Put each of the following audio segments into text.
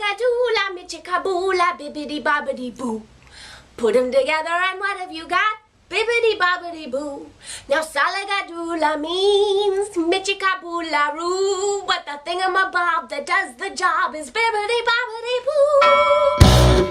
Salagadoola, michikaboola, bibbidi bobbidi boo. Put them together and what have you got? Bibbidi bobbidi boo. Now salagadoola means michikaboola roo, but the thingamabob that does the job is bibbidi bobbidi boo.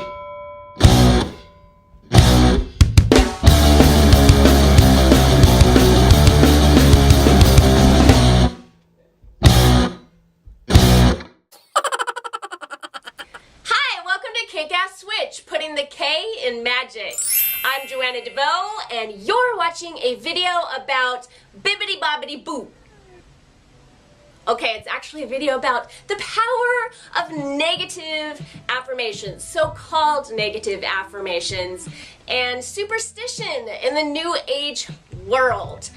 Switch, putting the K in magic. I'm Joanna DeVoe, and you're watching a video about bibbidi bobbidi boo. Okay, it's actually a video about the power of negative affirmations, so-called negative affirmations, and superstition in the New Age world.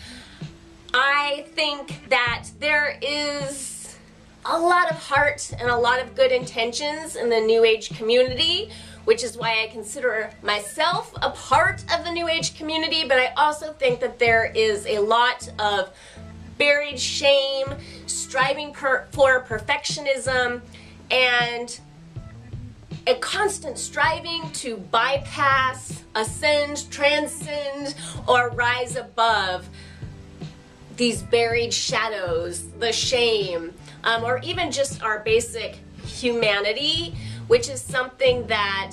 I think that there is a lot of heart and a lot of good intentions in the New Age community, which is why I consider myself a part of the New Age community, but I also think that there is a lot of buried shame, striving for perfectionism, and a constant striving to bypass, ascend, transcend, or rise above these buried shadows, the shame, or even just our basic humanity, which is something that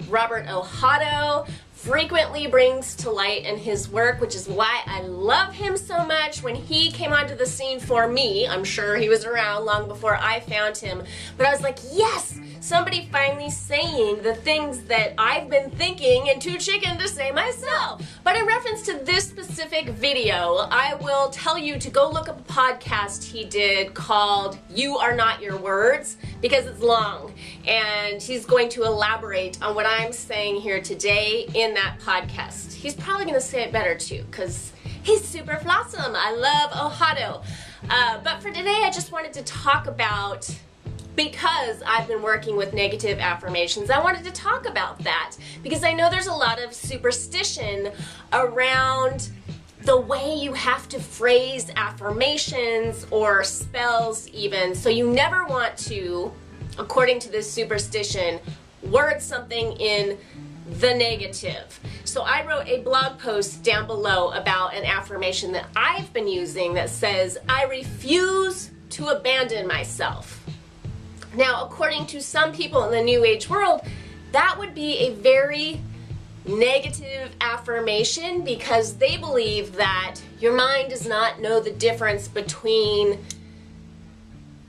Robert Ohotto frequently brings to light in his work, which is why I love him so much. When he came onto the scene for me, I'm sure he was around long before I found him, but I was like, yes, somebody finally saying the things that I've been thinking and too chicken to say myself. But in reference to this specific video, I will tell you to go look up a podcast he did called You Are Not Your Words, because it's long, and he's going to elaborate on what I'm saying here today in that podcast. He's probably going to say it better too, because he's super flawsome. I love Ohotto. But for today, I just wanted to talk about, because I've been working with negative affirmations, I wanted to talk about that because I know there's a lot of superstition around the way you have to phrase affirmations or spells even. So you never want to, according to this superstition, word something in the negative. So I wrote a blog post down below about an affirmation that I've been using that says, I refuse to abandon myself. Now, according to some people in the New Age world, that would be a very negative affirmation because they believe that your mind does not know the difference between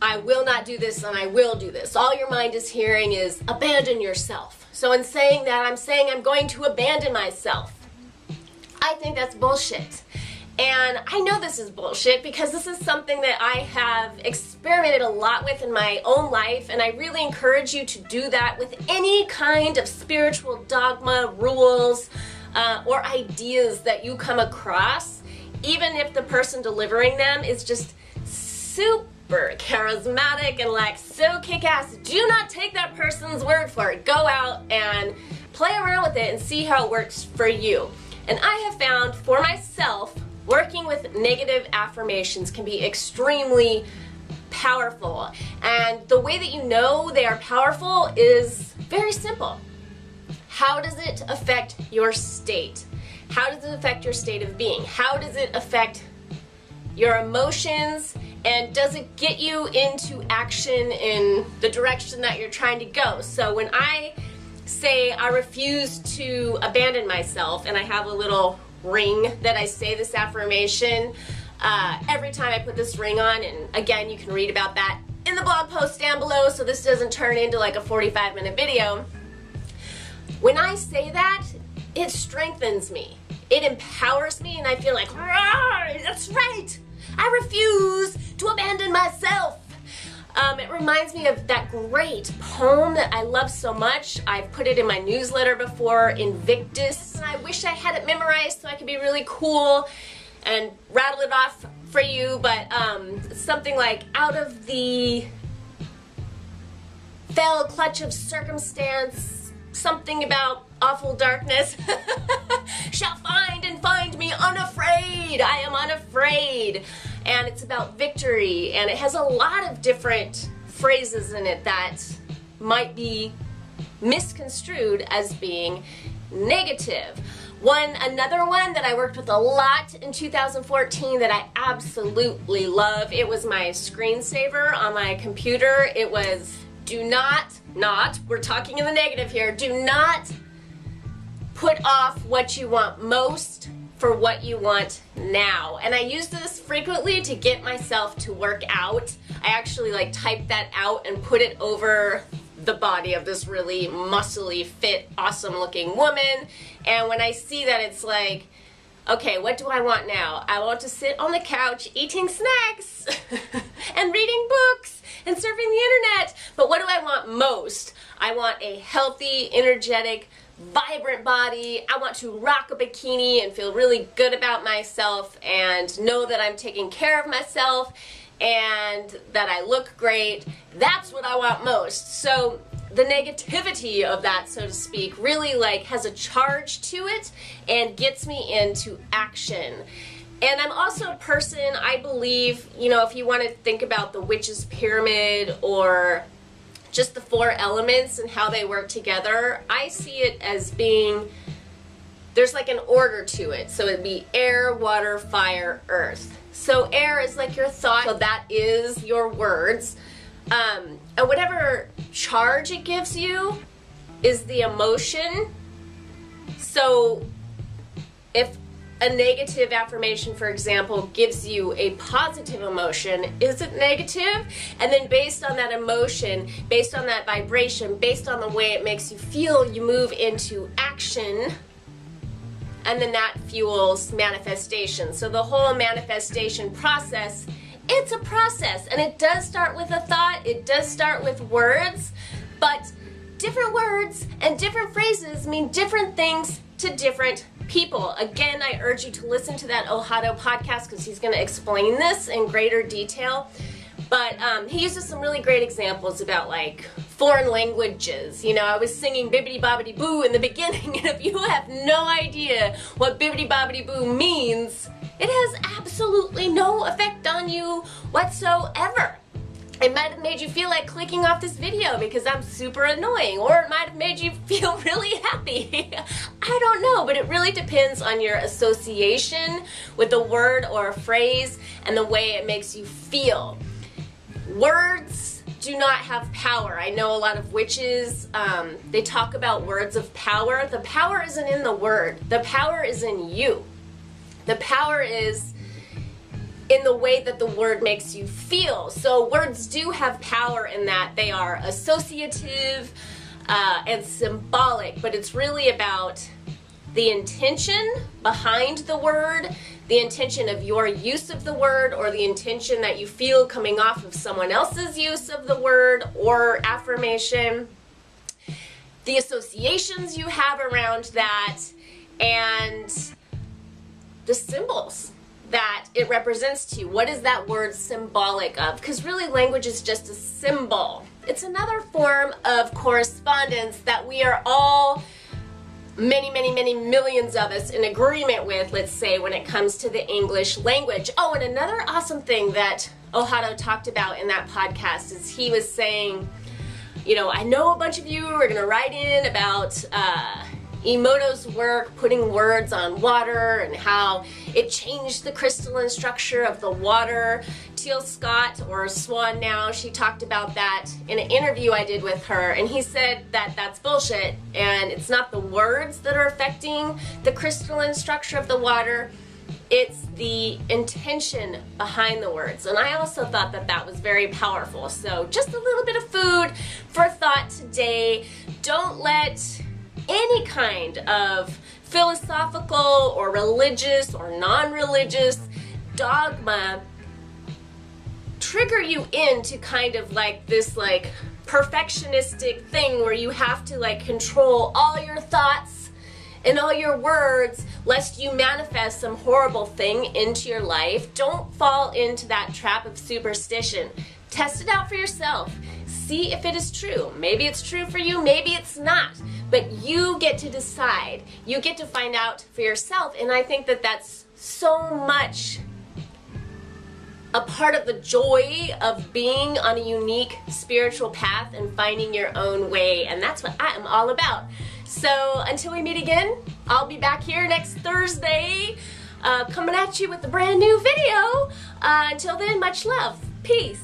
I will not do this and I will do this. All your mind is hearing is abandon yourself. So in saying that, I'm saying I'm going to abandon myself. I think that's bullshit. And I know this is bullshit because this is something that I have experimented a lot with in my own life, and I really encourage you to do that with any kind of spiritual dogma, rules, or ideas that you come across, even if the person delivering them is just super charismatic and like so kick-ass. Do not take that person's word for it. Go out and play around with it and see how it works for you. And I have found for myself, working with negative affirmations can be extremely powerful. And the way that you know they are powerful is very simple. How does it affect your state? How does it affect your state of being? How does it affect your emotions? And does it get you into action in the direction that you're trying to go? So when I say I refuse to abandon myself, and I have a little ring that I say this affirmation every time I put this ring on, and again, you can read about that in the blog post down below, so this doesn't turn into like a 45-minute video. When I say that, it strengthens me. It empowers me, and I feel like, that's right, I refuse to abandon myself. It reminds me of that great poem that I love so much. I've put it in my newsletter before, Invictus. And I wish I had it memorized so I could be really cool and rattle it off for you, but something like, out of the fell clutch of circumstance, something about awful darkness, shall find and find me unafraid. I am unafraid. And it's about victory, and it has a lot of different phrases in it that might be misconstrued as being negative. Another one that I worked with a lot in 2014 that I absolutely love, it was my screensaver on my computer. It was, do not, we're talking in the negative here, do not put off what you want most for what you want now. And I use this frequently to get myself to work out. I actually like type that out and put it over the body of this really muscly, fit, awesome looking woman. And when I see that, it's like, okay, what do I want now? I want to sit on the couch eating snacks and reading books and surfing the internet. But what do I want most? I want a healthy, energetic, vibrant body. I want to rock a bikini and feel really good about myself and know that I'm taking care of myself and that I look great. That's what I want most. So the negativity of that, so to speak, really like has a charge to it and gets me into action. And I'm also a person, I believe, you know, if you want to think about the witch's pyramid or just the 4 elements and how they work together, I see it as being, there's like an order to it. So it'd be air, water, fire, earth. So air is like your thought, so that is your words. And whatever charge it gives you is the emotion. So if a negative affirmation, for example, gives you a positive emotion, is it negative? And then based on that emotion, based on that vibration, based on the way it makes you feel, you move into action. And then that fuels manifestation. So the whole manifestation process, it's a process. And it does start with a thought. It does start with words. But different words and different phrases mean different things to different people. Again, I urge you to listen to that Ohado podcast because he's going to explain this in greater detail. But he uses some really great examples about like foreign languages. You know, I was singing Bibbidi Bobbidi Boo in the beginning, and if you have no idea what Bibbidi Bobbidi Boo means, it has absolutely no effect on you whatsoever. It might have made you feel like clicking off this video because I'm super annoying, or it might have made you feel really happy. I don't know, but it really depends on your association with the word or a phrase and the way it makes you feel. Words do not have power. I know a lot of witches, they talk about words of power. The power isn't in the word. The power is in you. The power is in the way that the word makes you feel. So words do have power in that they are associative and symbolic, but it's really about the intention behind the word, the intention of your use of the word, or the intention that you feel coming off of someone else's use of the word or affirmation, the associations you have around that, and the symbols that it represents to you. What is that word symbolic of? Because really language is just a symbol. It's another form of correspondence that we are all, many millions of us, in agreement with, let's say, when it comes to the English language. Oh, and another awesome thing that Ohado talked about in that podcast is he was saying, you know, I know a bunch of you are going to write in about Emoto's work, putting words on water and how it changed the crystalline structure of the water. Teal Scott, or Swan now, she talked about that in an interview I did with her, and he said that that's bullshit and it's not the words that are affecting the crystalline structure of the water, it's the intention behind the words. And I also thought that that was very powerful. So just a little bit of food for thought today. Don't let any kind of philosophical or religious or non-religious dogma trigger you into kind of like this like perfectionistic thing where you have to like control all your thoughts and all your words lest you manifest some horrible thing into your life. Don't fall into that trap of superstition. Test it out for yourself. See if it is true. Maybe it's true for you, maybe it's not. But you get to decide. You get to find out for yourself. And I think that that's so much a part of the joy of being on a unique spiritual path and finding your own way. And that's what I am all about. So until we meet again, I'll be back here next Thursday coming at you with a brand new video. Until then, much love. Peace.